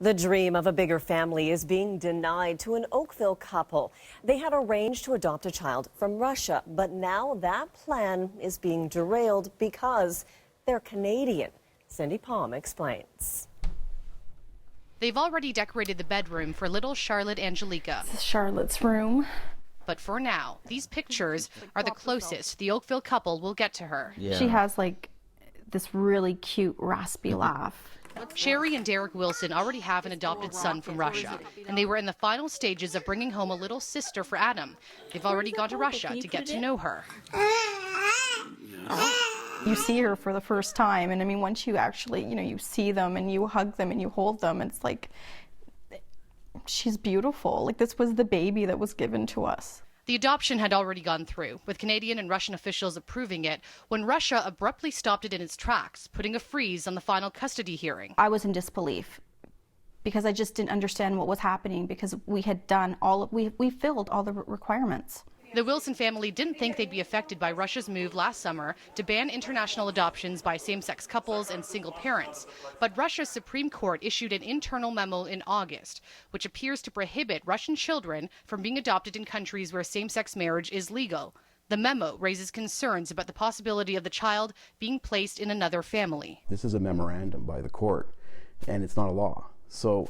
The dream of a bigger family is being denied to an Oakville couple. They had arranged to adopt a child from Russia, but now that plan is being derailed because they're Canadian. Cindy Palm explains. They've already decorated the bedroom for little Charlotte Angelica. This is Charlotte's room. But for now, these pictures are the closest the Oakville couple will get to her. Yeah. She has like this really cute raspy laugh. Sherry and Derek Wilson already have an adopted son from Russia, and they were in the final stages of bringing home a little sister for Adam. They've already gone to Russia to get to know her. You see her for the first time, and I mean, once you actually, you see them and you hug them and you hold them, it's like, she's beautiful. Like, this was the baby that was given to us. The adoption had already gone through, with Canadian and Russian officials approving it, when Russia abruptly stopped it in its tracks, putting a freeze on the final custody hearing. I was in disbelief because I just didn't understand what was happening, because we had done we filled all the requirements. The Wilson family didn't think they'd be affected by Russia's move last summer to ban international adoptions by same-sex couples and single parents. But Russia's Supreme Court issued an internal memo in August, which appears to prohibit Russian children from being adopted in countries where same-sex marriage is legal. The memo raises concerns about the possibility of the child being placed in another family. This is a memorandum by the court, and it's not a law. So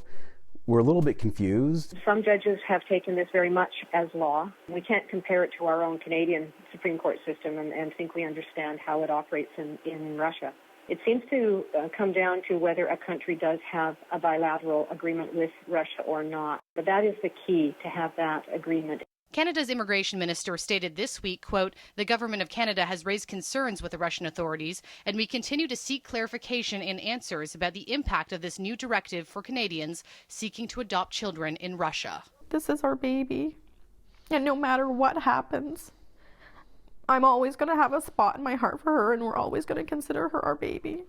we're a little bit confused. Some judges have taken this very much as law. We can't compare it to our own Canadian Supreme Court system and think we understand how it operates in Russia. It seems to come down to whether a country does have a bilateral agreement with Russia or not. But that is the key, to have that agreement. Canada's immigration minister stated this week, quote, "The government of Canada has raised concerns with the Russian authorities, and we continue to seek clarification and answers about the impact of this new directive for Canadians seeking to adopt children in Russia." This is our baby, and no matter what happens, I'm always going to have a spot in my heart for her, and we're always going to consider her our baby.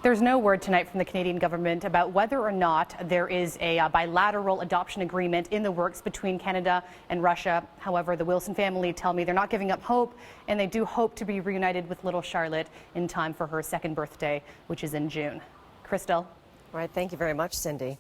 There's no word tonight from the Canadian government about whether or not there is a bilateral adoption agreement in the works between Canada and Russia. However, the Wilson family tell me they're not giving up hope, and they do hope to be reunited with little Charlotte in time for her second birthday, which is in June. Crystal? All right, thank you very much, Cindy.